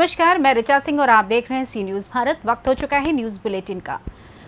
नमस्कार, मैं ऋचा सिंह और आप देख रहे हैं सी न्यूज़ भारत। वक्त हो चुका है न्यूज़ बुलेटिन का।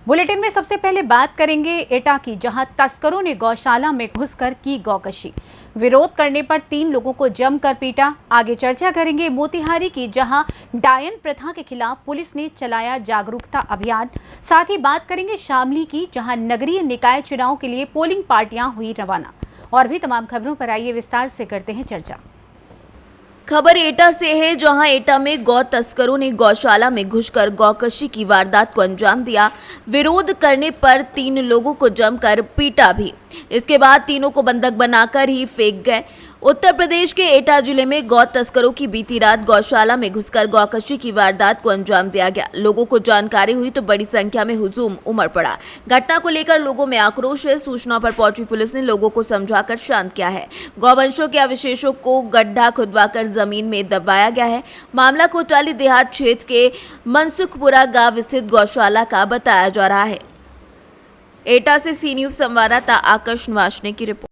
बुलेटिन में सबसे पहले बात करेंगे एटा की, जहां तस्करों ने गौशाला में घुसकर की गौकशी। विरोध करने पर 3 लोगों को जमकर पीटा। आगे चर्चा करेंगे मोतिहारी की, जहां डायन प्रथा के खिलाफ पुलिस ने चलाया जागरूकता अभियान। साथ ही बात करेंगे शामली की, जहां नगरीय निकाय चुनाव के लिए पोलिंग पार्टियां हुई रवाना। और भी तमाम खबरों पर आइए विस्तार से करते हैं चर्चा। खबर एटा से है, जहां एटा में गौ तस्करों ने गौशाला में घुसकर गौकशी की वारदात को अंजाम दिया। विरोध करने पर 3 लोगों को जमकर पीटा भी। इसके बाद तीनों को बंधक बनाकर ही फेंक गए। उत्तर प्रदेश के एटा जिले में गौ तस्करों की बीती रात गौशाला में घुसकर गौकशी की वारदात को अंजाम दिया गया। लोगों को जानकारी हुई तो बड़ी संख्या में हुजूम उमड़ पड़ा। घटना को लेकर लोगों में आक्रोश है। सूचना पर पहुंची पुलिस ने लोगों को समझाकर शांत किया है। गौवंशों के अवशेषों को गड्ढा खुदवाकर जमीन में दबाया गया है। मामला कोटाली देहात क्षेत्र के मनसुखपुरा गांव स्थित गौशाला का बताया जा रहा है। एटा से सी न्यूज़ संवाददाता आकाश वासने की रिपोर्ट।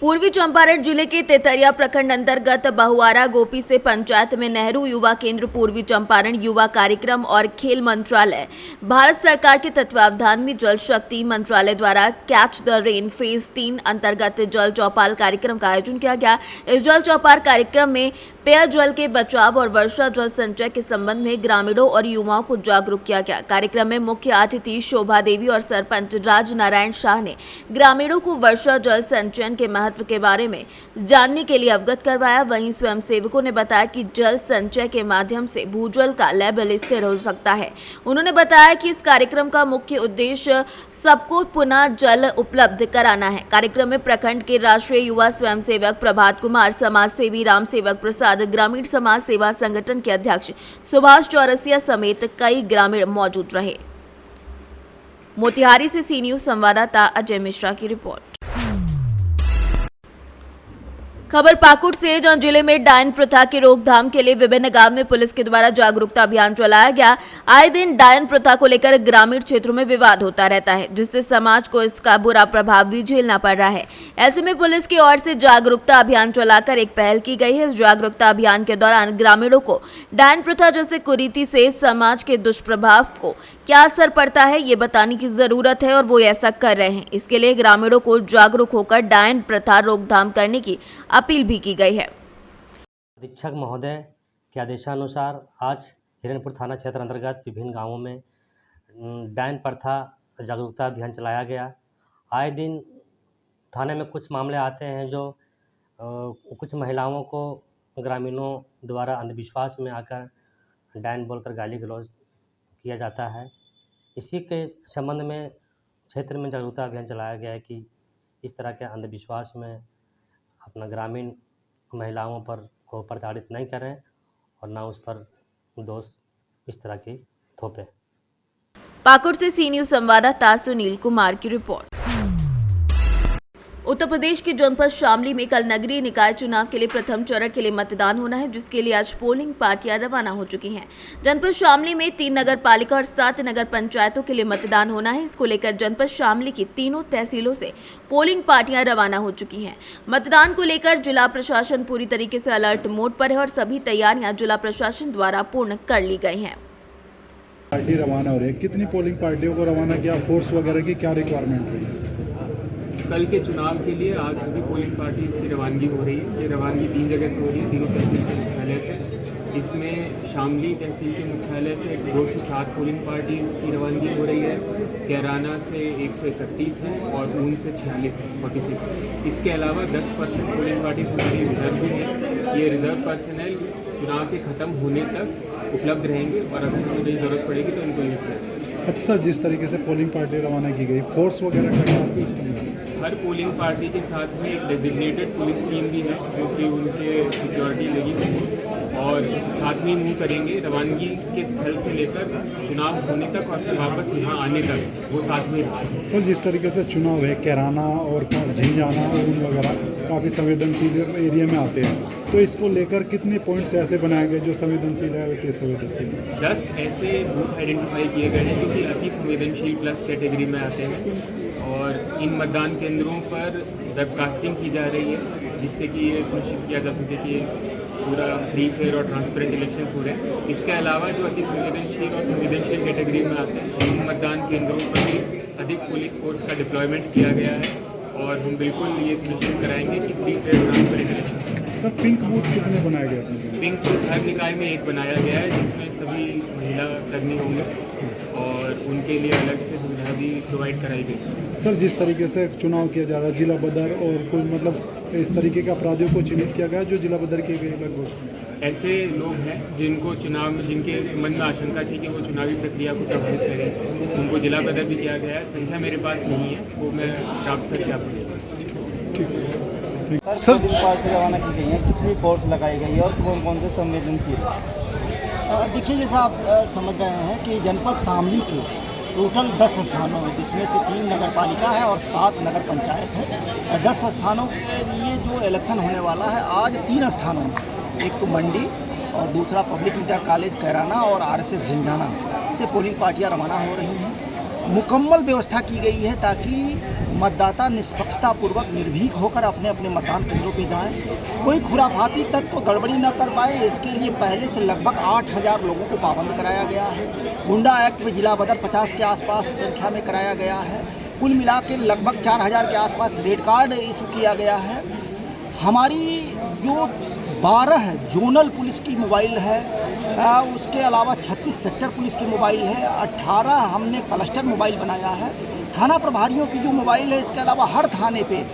पूर्वी चंपारण जिले के तेतरिया प्रखंड अंतर्गत बहुआरा गोपी से पंचायत में नेहरू युवा केंद्र, पूर्वी चंपारण युवा कार्यक्रम और खेल मंत्रालय, भारत सरकार के तत्वावधान में जल शक्ति मंत्रालय द्वारा कैच द रेन फेज 3 अंतर्गत जल चौपाल कार्यक्रम का आयोजन किया गया। इस जल चौपाल कार्यक्रम में पेयजल के बचाव और वर्षा जल संचय के संबंध में ग्रामीणों और युवाओं को जागरूक किया गया। कार्यक्रम में मुख्य अतिथि शोभा देवी और सरपंच राज नारायण शाह ने ग्रामीणों को वर्षा जल संचयन के महत्व के बारे में जानने के लिए अवगत करवाया। वहीं स्वयंसेवकों ने बताया कि जल संचय के माध्यम से भूजल का लेवल स्थिर हो सकता है। उन्होंने बताया कि इस कार्यक्रम का मुख्य उद्देश्य सबको पुनः जल उपलब्ध कराना है। कार्यक्रम में प्रखंड के राष्ट्रीय युवा स्वयंसेवक प्रभात कुमार, समाज सेवी राम सेवक प्रसाद, ग्रामीण समाज सेवा संगठन के अध्यक्ष सुभाष चौरसिया समेत कई ग्रामीण मौजूद रहे। मोतिहारी से सी न्यूज़ संवाददाता अजय मिश्रा की रिपोर्ट। खबर पाकुड़ से, जहां जिले में डायन प्रथा की रोकथाम के लिए विभिन्न गांव में पुलिस के द्वारा जागरूकता अभियान चलाया गया। आए दिन डायन प्रथा को लेकर ग्रामीण क्षेत्रों में विवाद होता रहता है, जिससे समाज को इसका बुरा प्रभाव भी झेलना पड़ रहा है। ऐसे में पुलिस की ओर से जागरूकता अभियान चलाकर एक पहल की गई है। इस जागरूकता अभियान के दौरान ग्रामीणों को डायन प्रथा जैसे कुरीति से समाज के दुष्प्रभाव को क्या असर पड़ता है, ये बताने की जरूरत है और वो ऐसा कर रहे हैं। इसके लिए ग्रामीणों को जागरूक होकर डायन प्रथा रोकथाम करने की अपील भी की गई है। अधीक्षक महोदय के आदेशानुसार आज हिरणपुर थाना क्षेत्र अंतर्गत विभिन्न गांवों में डायन प्रथा जागरूकता अभियान चलाया गया। आए दिन थाने में कुछ मामले आते हैं जो कुछ महिलाओं को ग्रामीणों द्वारा अंधविश्वास में आकर डायन बोलकर गाली गलौज किया जाता है। इसी के संबंध में क्षेत्र में जागरूकता अभियान चलाया गया है कि इस तरह के अंधविश्वास में अपना ग्रामीण महिलाओं पर को प्रताड़ित नहीं करें और ना उस पर दोष इस तरह की थोपे। पाकुड़ से सी न्यूज़ संवाददाता सुनील कुमार की रिपोर्ट। उत्तर प्रदेश के जनपद शामली में कल नगरीय निकाय चुनाव के लिए प्रथम चरण के लिए मतदान होना है, जिसके लिए आज पोलिंग पार्टियां रवाना हो चुकी हैं। जनपद शामली में 3 नगर पालिका और 7 नगर पंचायतों के लिए मतदान होना है। इसको लेकर जनपद शामली की तीनों तहसीलों से पोलिंग पार्टियां रवाना हो चुकी हैं। मतदान को लेकर जिला प्रशासन पूरी तरीके से अलर्ट मोड पर है और सभी तैयारियां जिला प्रशासन द्वारा पूर्ण कर ली गई हैं। पार्टी रवाना हो रही है, कितनी पोलिंग पार्टियों को रवाना किया, फोर्स वगैरह की क्या रिक्वायरमेंट रही है? कल के चुनाव के लिए आज सभी पोलिंग पार्टीज़ की रवानगी हो रही है। ये रवानगी 3 जगह से हो रही है, तीनों तहसील के मुख्यालय से। इसमें शामली तहसील के मुख्यालय से 207 पोलिंग पार्टीज़ की रवानगी हो रही है, कैराना से 131 है और ऊन से 46 है, 46। इसके अलावा 10% पोलिंग पार्टीज़ हमारी रिजर्व भी है। ये रिजर्व पर्सनल चुनाव के ख़त्म होने तक उपलब्ध रहेंगे और अगर हमें कहीं ज़रूरत पड़ेगी तो उनको यूज़ करेंगे। अच्छा सर, जिस तरीके से पोलिंग पार्टी रवाना की गई, फोर्स वगैरह का क्या सिस्टम है? हर पोलिंग पार्टी के साथ में एक डेजिग्नेटेड पुलिस टीम भी है जो कि उनके सिक्योरिटी लगी हुई है और साथ में मूव करेंगे रवानगी के स्थल से लेकर चुनाव होने तक और फिर वापस यहाँ आने तक वो साथ में रहेंगे। सर, जिस तरीके से चुनाव है, कैराना और झिंझाना ऊन वगैरह काफ़ी संवेदनशील एरिया में आते हैं, तो इसको लेकर कितने पॉइंट्स ऐसे बनाए गए जो संवेदनशील है और संवेदनशील है? 10 ऐसे बूथ आइडेंटिफाई किए गए हैं जो कि अति संवेदनशील प्लस कैटेगरी में आते हैं और इन मतदान केंद्रों पर वेबकास्टिंग की जा रही है, जिससे कि ये सुनिश्चित किया जा सके कि पूरा फ्री फेयर और ट्रांसपेरेंट इलेक्शंस हो रहे हैं। इसके अलावा जो अति संवेदनशील और संवेदनशील कैटेगरी में आते हैं उन मतदान केंद्रों पर भी अधिक पुलिस फोर्स का डिप्लॉयमेंट किया गया है और हम बिल्कुल ये सुनिश्चित कराएंगे कि free fair transparent election. Sir pink booth कितने बनाए गए हैं? पिंक बूथ हर निकाय में एक बनाया गया है जिसमें सभी महिला कर्मी होंगे और उनके लिए अलग से सुविधा भी प्रोवाइड कराई गई। सर जिस तरीके से चुनाव किया जा रहा है जिला बदर और कोई मतलब इस तरीके के अपराधियों को चिन्हित किया गया जो जिला बदर किए गए लगभग ऐसे लोग हैं जिनको चुनाव में जिनके संबंध में आशंका थी कि वो चुनावी प्रक्रिया को प्रभावित करें, उनको जिला बदर भी किया गया है। संख्या मेरे पास नहीं है, वो मैं प्राप्त करके आपको दे दूँगा। सर पार्टी रवाना की गई है, कितनी फोर्स लगाई गई है और कौन कौन से संवेदनशील है? देखिए जैसा आप समझ रहे हैं कि जनपद शामली के टोटल 10 स्थानों में जिसमें से 3 नगर पालिका है और 7 नगर पंचायत है। 10 स्थानों के लिए जो इलेक्शन होने वाला है आज 3 स्थानों में, एक तो मंडी और दूसरा पब्लिक इंटर कॉलेज कैराना और RSS झिंझाना से पोलिंग पार्टियां रवाना हो रही हैं। मुकम्मल व्यवस्था की गई है ताकि मतदाता निष्पक्षतापूर्वक निर्भीक होकर अपने अपने मतदान केंद्रों पर जाएं। कोई खुराफाती तत्व गड़बड़ी न कर पाए इसके लिए पहले से लगभग 8000 लोगों को पाबंद कराया गया है। गुंडा एक्ट में जिला बदर 50 के आसपास संख्या में कराया गया है। कुल मिला के लगभग 4000 के आसपास रेड कार्ड इशू किया गया है। हमारी जो 12 जोनल पुलिस की मोबाइल है, उसके अलावा 36 सेक्टर पुलिस की मोबाइल है, 18 हमने क्लस्टर मोबाइल बनाया है। थाना प्रभारियों की जो मोबाइल है, इसके अलावा हर थाने पे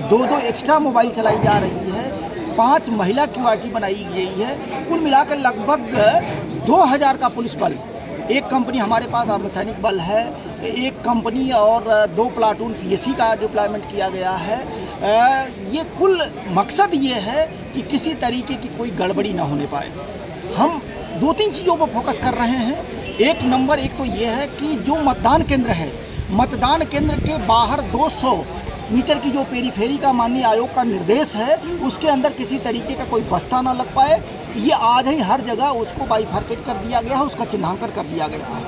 2-2 एक्स्ट्रा मोबाइल चलाई जा रही है। 5 महिला QRT बनाई गई है। कुल मिलाकर लगभग 2000 का पुलिस बल, एक कंपनी हमारे पास अर्धसैनिक बल है, एक कंपनी और 2 प्लाटून CSC का डिप्लॉयमेंट किया गया है। ये कुल मकसद ये है कि किसी तरीके की कोई गड़बड़ी ना होने पाए। हम 2-3 चीज़ों पर फोकस कर रहे हैं। एक तो ये है कि जो मतदान केंद्र है, मतदान केंद्र के बाहर 200 मीटर की जो पेरीफेरी का माननीय आयोग का निर्देश है उसके अंदर किसी तरीके का कोई बस्ता ना लग पाए। ये आज ही हर जगह उसको बाइफर्केट कर दिया गया है, उसका चिन्हांकन कर दिया गया है।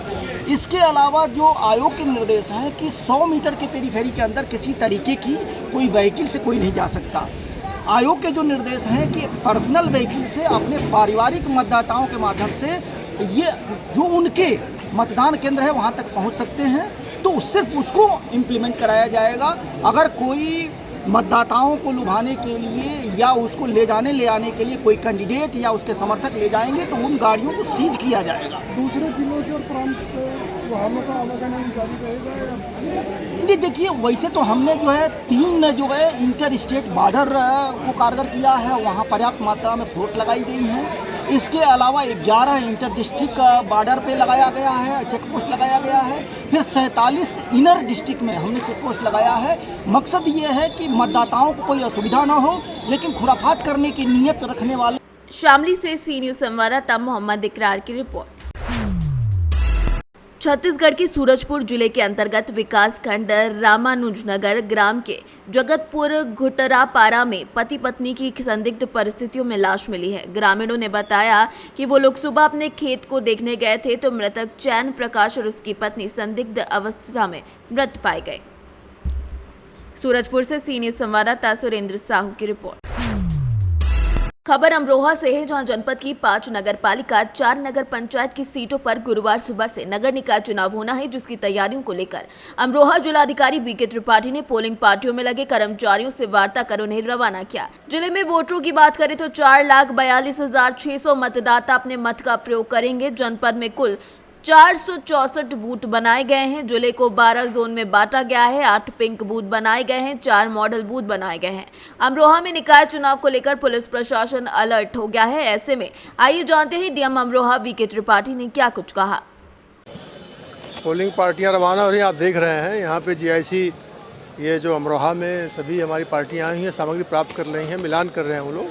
इसके अलावा जो आयोग के निर्देश हैं कि 100 मीटर के पेरीफेरी के अंदर किसी तरीके की कोई व्हीकल से कोई नहीं जा सकता। आयोग के जो निर्देश हैं कि पर्सनल व्हीकल से अपने पारिवारिक मतदाताओं के माध्यम से ये जो उनके मतदान केंद्र है वहाँ तक पहुँच सकते हैं, तो सिर्फ उसको इम्प्लीमेंट कराया जाएगा। अगर कोई मतदाताओं को लुभाने के लिए या उसको ले आने के लिए कोई कैंडिडेट या उसके समर्थक ले जाएंगे तो उन गाड़ियों को सीज किया जाएगा। दूसरे जिलों के और प्रांत वाहनों का आवागमन जारी रहेगा? नहीं, देखिए वैसे तो हमने जो है 3 जो है इंटर स्टेट बॉर्डर को कारगर किया है, वहाँ पर्याप्त मात्रा में फोर्स लगाई गई है। इसके अलावा 11 इंटर डिस्ट्रिक्ट बॉर्डर पे लगाया गया है, चेक पोस्ट लगाया गया है। फिर 47 इनर डिस्ट्रिक्ट में हमने चेक पोस्ट लगाया है। मकसद ये है कि मतदाताओं को कोई असुविधा ना हो, लेकिन खुराफात करने की नीयत रखने वाले। शामली से सी न्यूज संवाददाता मोहम्मद इकरार की रिपोर्ट। छत्तीसगढ़ के सूरजपुर जिले के अंतर्गत विकासखंड रामानुजनगर ग्राम के जगतपुर घुटरापारा में पति पत्नी की संदिग्ध परिस्थितियों में लाश मिली है। ग्रामीणों ने बताया कि वो लोग सुबह अपने खेत को देखने गए थे तो मृतक चैन प्रकाश और उसकी पत्नी संदिग्ध अवस्था में मृत पाए गए। सूरजपुर से सी न्यूज संवाददाता सुरेंद्र साहू की रिपोर्ट। खबर अमरोहा से है, जहां जनपद की 5 नगर पालिका 4 नगर पंचायत की सीटों पर गुरुवार सुबह से नगर निकाय चुनाव होना है, जिसकी तैयारियों को लेकर अमरोहा जिलाधिकारी BK त्रिपाठी ने पोलिंग पार्टियों में लगे कर्मचारियों से वार्ता कर उन्हें रवाना किया। जिले में वोटरों की बात करें तो 4,42,600 मतदाता अपने मत का प्रयोग करेंगे। जनपद में कुल 464 बूथ बनाए गए हैं। जिले को 12 जोन में बांटा गया है। 8 पिंक बूथ बनाए गए हैं, 4 मॉडल बूथ बनाए गए हैं। अमरोहा में निकाय चुनाव को लेकर पुलिस प्रशासन अलर्ट हो गया है। ऐसे में आइए जानते हैं डीएम अमरोहा BK त्रिपाठी ने क्या कुछ कहा। पोलिंग पार्टियां रवाना हो रही हैं, आप देख रहे हैं यहाँ पे GIC ये जो अमरोहा में सभी हमारी पार्टियां आई हैं, सामग्री प्राप्त कर रही हैं, मिलान कर रहे हैं वो लोग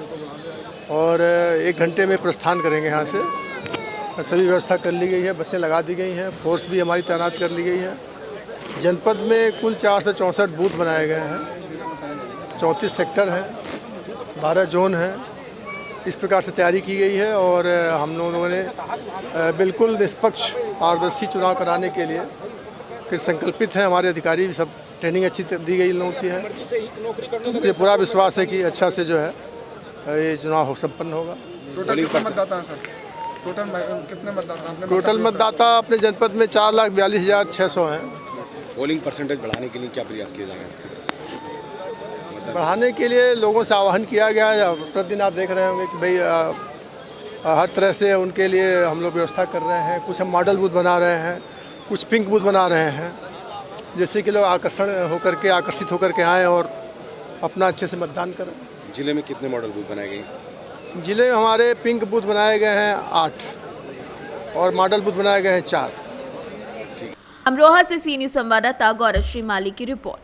और 1 घंटे में प्रस्थान करेंगे यहाँ से। सभी व्यवस्था कर ली गई है, बसें लगा दी गई हैं, फोर्स भी हमारी तैनात कर ली गई है। जनपद में कुल 464 बूथ बनाए गए हैं, 34 सेक्टर हैं, 12 जोन हैं। इस प्रकार से तैयारी की गई है और हम लोगों ने बिल्कुल निष्पक्ष पारदर्शी चुनाव कराने के लिए फिर संकल्पित हैं। हमारे अधिकारी भी सब ट्रेनिंग अच्छी दी गई इन लोगों की है। मुझे पूरा विश्वास है कि अच्छा से जो है ये चुनाव संपन्न होगा। टोटल कितने मतदाता हैं सर? टोटल कितने मतदाता आपने? टोटल मतदाता अपने जनपद में 4,42,600 हैं। पोलिंग परसेंटेज बढ़ाने के लिए क्या प्रयास किए जा रहे हैं? बढ़ाने के लिए लोगों से आह्वान किया गया है। प्रतिदिन आप देख रहे होंगे कि भाई हर तरह से उनके लिए हम लोग व्यवस्था कर रहे हैं। कुछ हम मॉडल बूथ बना रहे हैं, कुछ पिंक बूथ बना रहे हैं, जिससे कि लोग आकर्षित होकर के आएँ और अपना अच्छे से मतदान करें। जिले में कितने मॉडल बूथ बनाए गए? जिले में हमारे पिंक बूथ बनाए गए हैं 8 और मॉडल बूथ बनाए गए हैं 4। अमरोहा से सी न्यूज संवाददाता गौरव श्रीमाली की रिपोर्ट।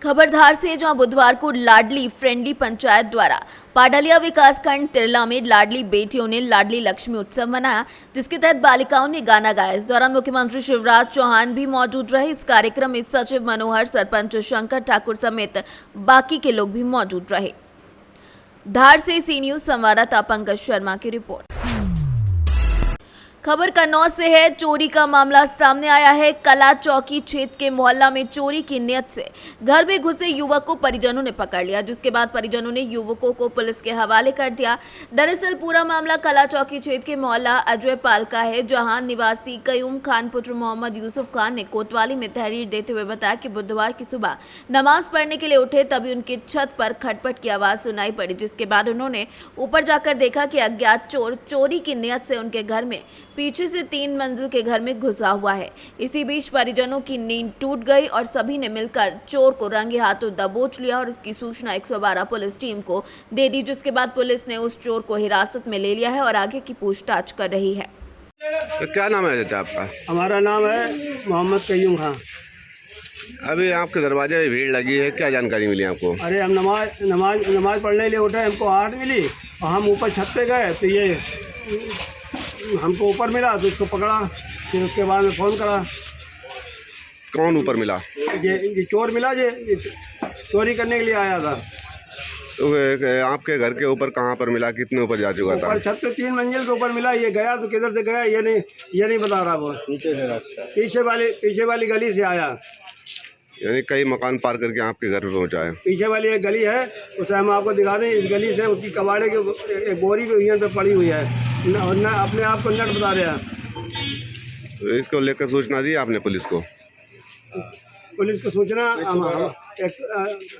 खबरधार से जहां बुधवार को लाडली फ्रेंडली पंचायत द्वारा पाडलिया विकासखंड तिरला में लाडली बेटियों ने लाडली लक्ष्मी उत्सव मनाया, जिसके तहत बालिकाओं ने गाना गाया। इस दौरान मुख्यमंत्री शिवराज चौहान भी मौजूद रहे। इस कार्यक्रम में सचिव मनोहर, सरपंच शंकर ठाकुर समेत बाकी के लोग भी मौजूद रहे। धार से सी न्यूज संवाददाता पंकज शर्मा की रिपोर्ट। खबर कन्नौज से है। चोरी का मामला सामने आया है। कला चौकी क्षेत्र के मोहल्ला में चोरी की नियत से घर में घुसे युवक को परिजनों ने पकड़ लिया, जिसके बाद परिजनों ने युवकों को पुलिस के हवाले कर दिया। दरअसल पूरा मामला कला चौकी क्षेत्र के मोहल्ला अजय पाल का है, जहां निवासी कयूम खान पुत्र मोहम्मद यूसुफ खान ने कोतवाली में तहरीर देते हुए बताया कि बुधवार की सुबह नमाज पढ़ने के लिए उठे, तभी उनकी छत पर खटपट की आवाज सुनाई पड़ी, जिसके बाद उन्होंने ऊपर जाकर देखा कि अज्ञात चोर चोरी की नियत से उनके घर में पीछे से 3 मंजिल के घर में घुसा हुआ है। इसी बीच परिजनों की नींद टूट गई और सभी ने मिलकर चोर को रंगे हाथों दबोच लिया और इसकी सूचना 112 पुलिस टीम को दे दी, जिसके बाद पुलिस ने उस चोर को हिरासत में ले लिया है और आगे की पूछताछ कर रही है। तो क्या नाम है चाचा आपका? हमारा नाम है मोहम्मद कयूम खान। अभी आपके दरवाजे में भीड़ लगी है, क्या जानकारी मिली आपको? अरे हम नमाज पढ़ने के लिए उठे, हमको आहट मिली और हम ऊपर छत पे गए तो ये हमको ऊपर मिला तो इसको पकड़ा। फिर उसके बाद में फ़ोन करा। कौन ऊपर मिला? ये चोर मिला, ये चोरी करने के लिए आया था। तो आपके घर के ऊपर कहाँ पर मिला? कितने ऊपर जा चुका था? ऊपर छत से 3 मंजिल के ऊपर मिला। ये गया तो किधर से गया ये नहीं बता रहा। वो पीछे वाली गली से आया, यानी कई मकान पार करके आपके घर पे पहुँचा है। पीछे वाली एक गली है, उसे हम आपको दिखा दें। इस गली से उसकी कबाड़े की एक बोरी भी यहाँ पे पड़ी हुई है और न अपने आप को नट बता रहे हैं। तो इसको लेकर सूचना दी आपने पुलिस को? पुलिस को सूचना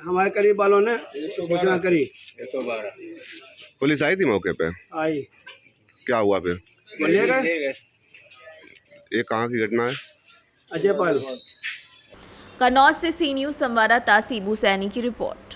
हमारे करीब वालों ने सूचना करी। पुलिस आई थी मौके पे? आई। क्या हुआ फिर? ले गए। ये कहाँ की घटना है? अजय पाल। कन्नौज से सी न्यूज संवाददाता सीबू सैनी की रिपोर्ट।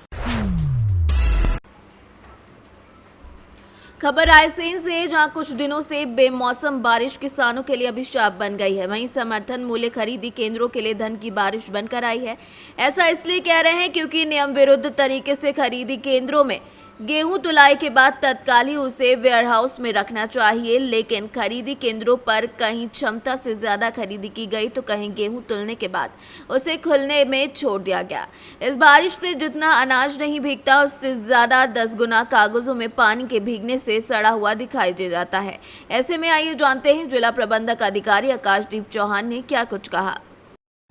खबर रायसेन से, जहां कुछ दिनों से बेमौसम बारिश किसानों के लिए अभिशाप बन गई है। वहीं समर्थन मूल्य खरीदी केंद्रों के लिए धन की बारिश बनकर आई है। ऐसा इसलिए कह रहे हैं क्योंकि नियम विरुद्ध तरीके से खरीदी केंद्रों में गेहूं तुलाई के बाद तत्काल ही उसे वेयरहाउस में रखना चाहिए, लेकिन खरीदी केंद्रों पर कहीं क्षमता से ज्यादा खरीदी की गई तो कहीं गेहूं तुलने के बाद उसे खुलने में छोड़ दिया गया। इस बारिश से जितना अनाज नहीं भीगता, उससे ज्यादा 10 गुना कागजों में पानी के भीगने से सड़ा हुआ दिखाई दे जाता है। ऐसे में आइए जानते हैं जिला प्रबंधक अधिकारी आकाशदीप चौहान ने क्या कुछ कहा।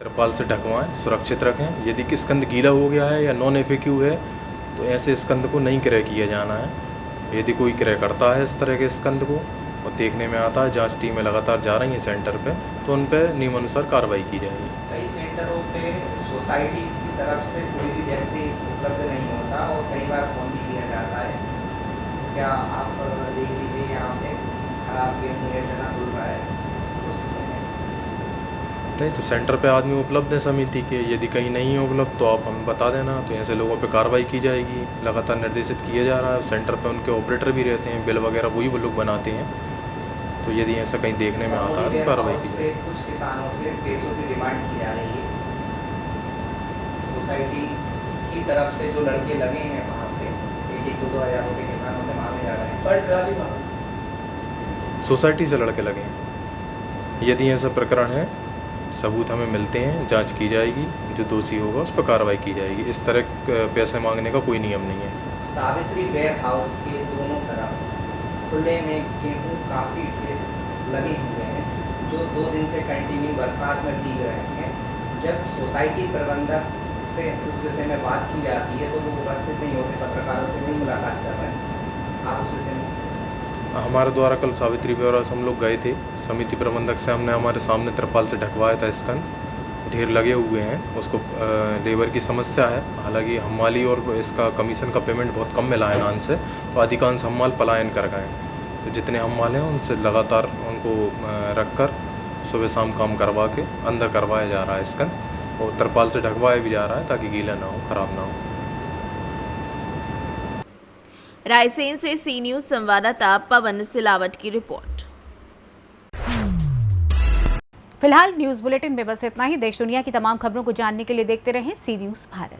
तिरपाल से ढकवाएं, सुरक्षित रखें। यदि स्कंद गीला हो गया है या नॉन FAQ है तो ऐसे स्कंद को नहीं क्रय किया जाना है। यदि कोई क्रय करता है इस तरह के स्कंद को और देखने में आता है, जांच टीमें लगातार जा रही हैं सेंटर पे, तो उन पर नियमानुसार कार्रवाई की जाएगी। कई सेंटरों पे सोसाइटी की तरफ से कोई भी व्यक्ति उपलब्ध नहीं होता और कई बार फोन भी किया जाता है। क्या आप देख लीजिए यहाँ पे खराब गेहूँ या चना खुल रहा है उस विषय में? नहीं तो सेंटर पे आदमी उपलब्ध है समिति के, यदि कहीं नहीं है उपलब्ध तो आप हमें बता देना, तो ऐसे लोगों पे कार्रवाई की जाएगी। लगातार निर्देशित किया जा रहा है। सेंटर पे उनके ऑपरेटर भी रहते हैं, बिल वगैरह वही वो लोग बनाते हैं, तो यदि ऐसा कहीं देखने में आता है तो कार्रवाई की जाएगी। कुछ किसानों से पैसों की डिमांड की जा रही है सोसाइटी की तरफ से, जो लड़के लगे हैं वहाँ पे 1-2 हज़ार रुपये किसानों से मांगे जा रहे हैं पर ट्राली। सोसाइटी से लड़के लगे हैं। यदि ऐसा प्रकरण है, सबूत हमें मिलते हैं, जांच की जाएगी, जो दोषी होगा उस पर कार्रवाई की जाएगी। इस तरह पैसे मांगने का कोई नियम नहीं है। सावित्री वेयर हाउस के दोनों तरफ खुले में गेहूँ काफ़ी लगे हुए हैं, जो 2 दिन से कंटिन्यू बरसात में भीग रहे हैं। जब सोसाइटी प्रबंधक से उस विषय में बात की जाती है तो वो उपस्थित नहीं होते, पत्रकारों से नहीं मुलाकात कर रहे हैं। आप उस विषय में हमारे द्वारा कल सावित्री ब्योरा से हम लोग गए थे। समिति प्रबंधक से हमने हमारे सामने तिरपाल से ढकवाया था स्कंद। ढेर लगे हुए हैं, उसको लेबर की समस्या है। हालांकि हमाली और इसका कमीशन का पेमेंट बहुत कम मिला है नान से, तो अधिकांश हमाल पलायन कर गए। तो जितने हमाल हैं उनसे लगातार उनको रख कर सुबह शाम काम करवा के अंदर करवाया जा रहा है स्कंद, और तिरपाल से ढकवाया भी जा रहा है ताकि गीला ना हो, ख़राब ना हो। रायसेन से सी न्यूज़ संवाददाता पवन सिलावट की रिपोर्ट। फिलहाल न्यूज बुलेटिन में बस इतना ही। देश दुनिया की तमाम खबरों को जानने के लिए देखते रहें सी न्यूज़ भारत।